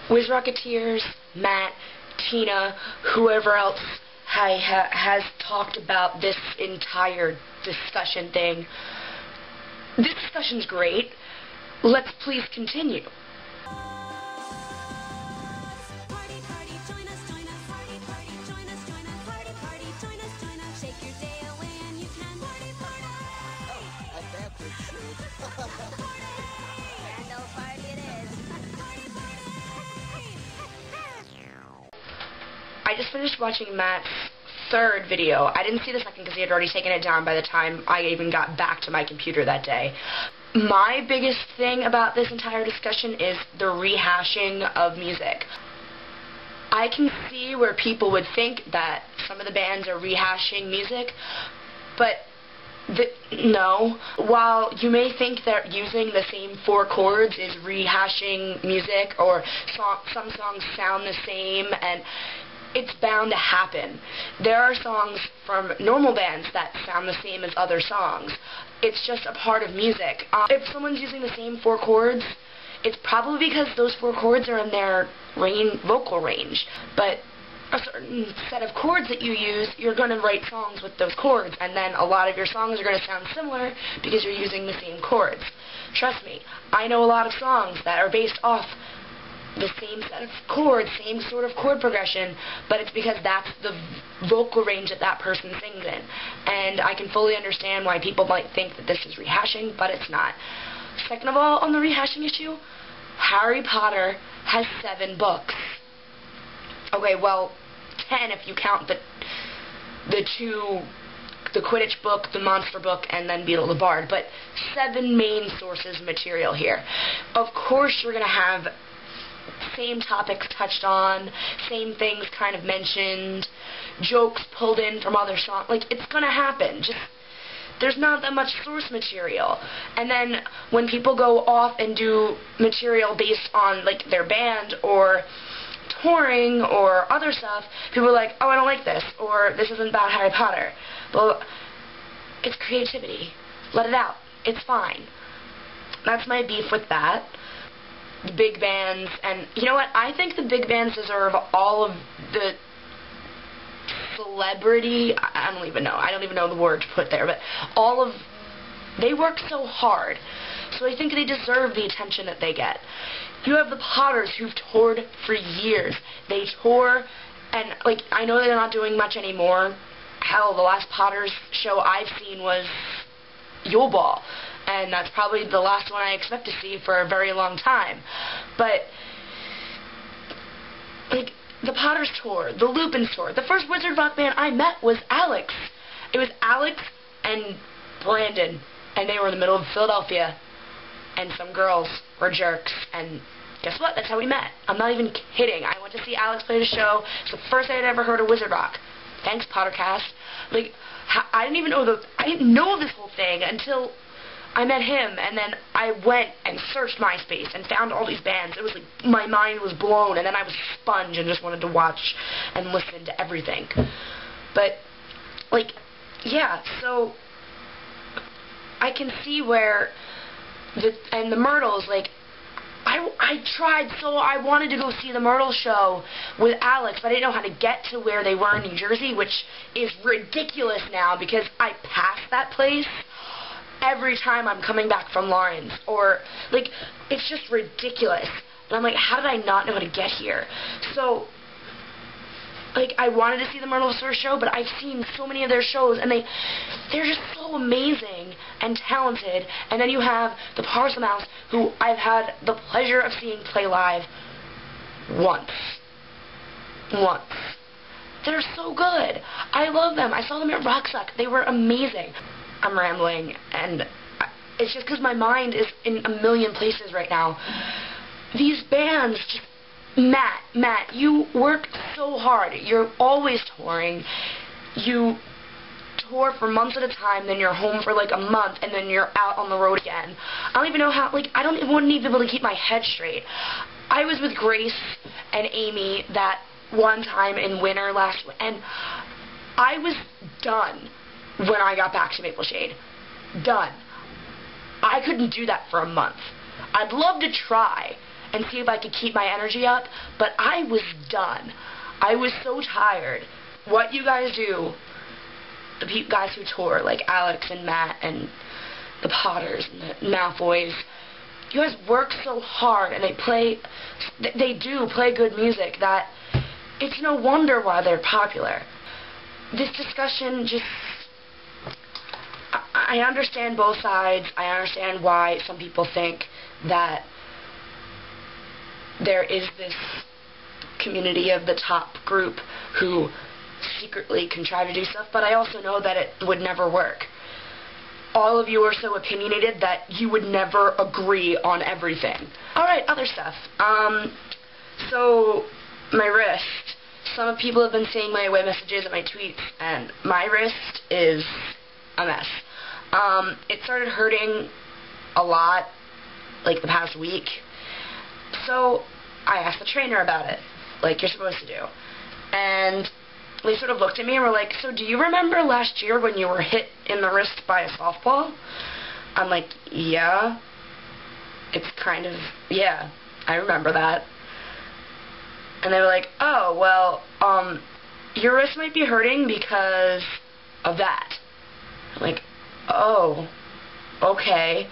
Wiz Rocketeers, Matt, Tina, whoever else has talked about this entire discussion thing. This discussion's great. Let's please continue. I just finished watching Matt's third video. I didn't see the second because he had already taken it down by the time I even got back to my computer that day. My biggest thing about this entire discussion is the rehashing of music. I can see where people would think that some of the bands are rehashing music, but no. While you may think that using the same 4 chords is rehashing music, or some songs sound the same, and it's bound to happen. There are songs from normal bands that sound the same as other songs. It's just a part of music. If someone's using the same 4 chords, it's probably because those 4 chords are in their vocal range. But a certain set of chords that you use, you're going to write songs with those chords, and then a lot of your songs are going to sound similar because you're using the same chords. Trust me, I know a lot of songs that are based off the same set of chords, same sort of chord progression, but it's because that's the vocal range that that person sings in. And I can fully understand why people might think that this is rehashing, but it's not. Second of all, on the rehashing issue, Harry Potter has 7 books. Okay, well, 10 if you count the Quidditch book, the Monster book, and then Beetle the Bard, but 7 main sources of material here. Of course you're going to have same topics touched on, same things kind of mentioned, jokes pulled in from other songs. Like, it's gonna happen. Just, there's not that much source material. And then when people go off and do material based on, like, their band or touring or other stuff, people are like, oh, I don't like this, or this isn't about Harry Potter. Well, it's creativity. Let it out. It's fine. That's my beef with that. The big bands, and you know what, I think the big bands deserve all of the celebrity, I don't even know the word to put there, but they work so hard, so I think they deserve the attention that they get. You have the Potters who've toured for years. They tour, and like, I know they're not doing much anymore. Hell, the last Potters show I've seen was Yule Ball, and that's probably the last one I expect to see for a very long time. But, like, the Potters tour, the Lupins tour, the first Wizard Rock band I met was Alex. It was Alex and Brandon, and they were in the middle of Philadelphia, and some girls were jerks, and guess what? That's how we met. I'm not even kidding. I went to see Alex play the show. It's the first I had ever heard of Wizard Rock. Thanks, Pottercast. Like, I didn't know of this whole thing until I met him, and then I went and searched MySpace and found all these bands. It was like, my mind was blown, and then I was a sponge and just wanted to watch and listen to everything. But, like, yeah, so I can see where the Myrtles, like, I tried, so I wanted to go see the Myrtles show with Alex, but I didn't know how to get to where they were in New Jersey, which is ridiculous now because I pass that place every time I'm coming back from Lawrence, or, like, it's just ridiculous. And I'm like, how did I not know how to get here? So, like, I wanted to see the Myrtles first show, but I've seen so many of their shows, and they're just so amazing and talented. And then you have the Parselmouths, who I've had the pleasure of seeing play live once. They're so good. I love them. I saw them at Rocksuck. They were amazing. I'm rambling, and it's just because my mind is in a million places right now. These bands just... Matt, you work so hard. You're always touring. You tour for months at a time, then you're home for like a month, and then you're out on the road again. I don't even know how, like, wouldn't even be able to keep my head straight. I was with Grace and Amy that one time in winter last, and I was done when I got back to Maple Shade. Done. I couldn't do that for a month. I'd love to try and see if I could keep my energy up, but I was done. I was so tired. What you guys do, the guys who tour, like Alex and Matt and the Potters and the Malfoys, you guys work so hard, and they do play good music, that it's no wonder why they're popular. This discussion just, I understand both sides. I understand why some people think that there is this community of the top group who secretly contrive to do stuff, but I also know that it would never work. All of you are so opinionated that you would never agree on everything. Alright, other stuff. So, my wrist. Some people have been seeing my away messages and my tweets, and my wrist is a mess. It started hurting a lot, like the past week. So, I asked the trainer about it, like you're supposed to do. And they sort of looked at me and were like, so do you remember last year when you were hit in the wrist by a softball? I'm like, yeah. It's kind of, yeah, I remember that. And they were like, oh, well, your wrist might be hurting because of that. I'm like, oh, okay.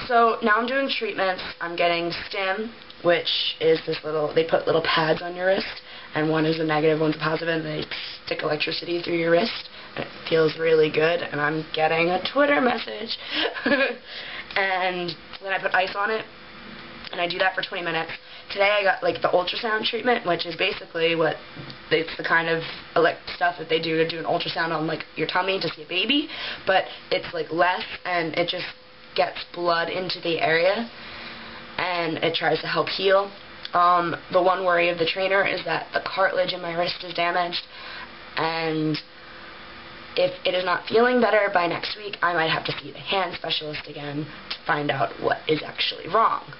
So now I'm doing treatments. I'm getting stim, which is this little, they put little pads on your wrist, and one is a negative, one's a positive, and they stick electricity through your wrist, and it feels really good, and I'm getting a Twitter message. And then I put ice on it, and I do that for 20 minutes. Today I got like the ultrasound treatment, which is basically it's the kind of stuff that they do to do an ultrasound on like your tummy to see a baby, but it's like less, and it just gets blood into the area, and it tries to help heal. The one worry of the trainer is that the cartilage in my wrist is damaged, and if it is not feeling better by next week, I might have to see the hand specialist again to find out what is actually wrong.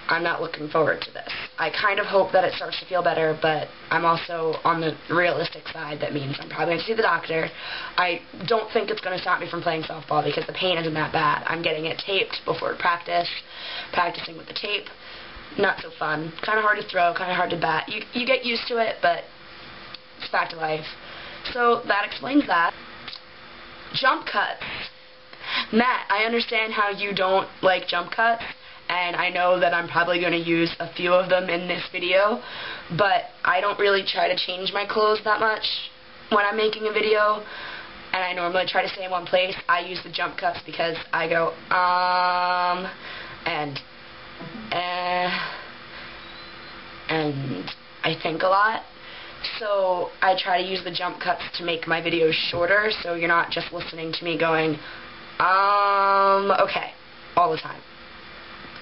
I'm not looking forward to this. I kind of hope that it starts to feel better, but I'm also on the realistic side. That means I'm probably going to see the doctor. I don't think it's going to stop me from playing softball because the pain isn't that bad. I'm getting it taped before practice, practicing with the tape. Not so fun. Kind of hard to throw, kind of hard to bat. You get used to it, but it's back to life. So that explains that. Jump cuts. Matt, I understand how you don't like jump cuts, and I know that I'm probably going to use a few of them in this video, but I don't really try to change my clothes that much when I'm making a video, and I normally try to stay in one place. I use the jump cuts because I go, and I think a lot. So I try to use the jump cuts to make my videos shorter, so you're not just listening to me going, okay, all the time.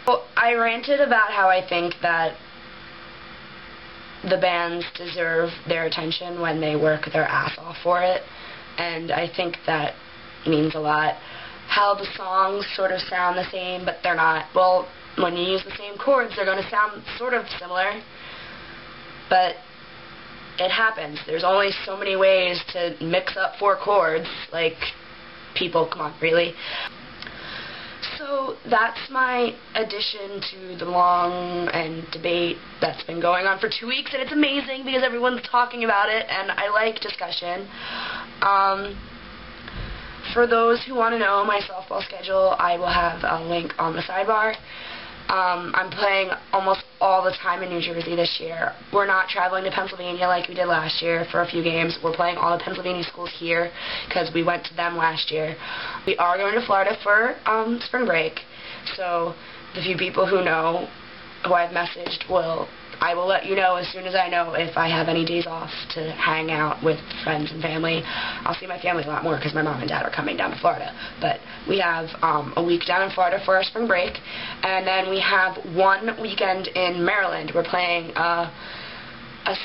Well, I ranted about how I think that the bands deserve their attention when they work their ass off for it, and I think that means a lot. How the songs sort of sound the same, but they're not. Well, when you use the same chords, they're going to sound sort of similar, but it happens. There's only so many ways to mix up 4 chords. Like, people, come on, really? So that's my addition to the long and debate that's been going on for 2 weeks, and it's amazing because everyone's talking about it, and I like discussion. For those who want to know my softball schedule, I will have a link on the sidebar. I'm playing almost all the time in New Jersey this year. We're not traveling to Pennsylvania like we did last year for a few games. We're playing all the Pennsylvania schools here because we went to them last year. We are going to Florida for spring break, so the few people who know, who I've messaged, I will let you know as soon as I know if I have any days off to hang out with friends and family. I'll see my family a lot more because my mom and dad are coming down to Florida. But we have a week down in Florida for our spring break, and then we have 1 weekend in Maryland. We're playing a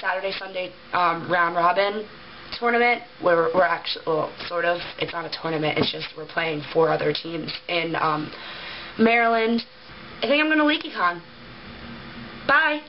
Saturday-Sunday round-robin tournament where we're actually, well, sort of, it's not a tournament, it's just we're playing 4 other teams in Maryland. I think I'm going to LeakyCon. Bye!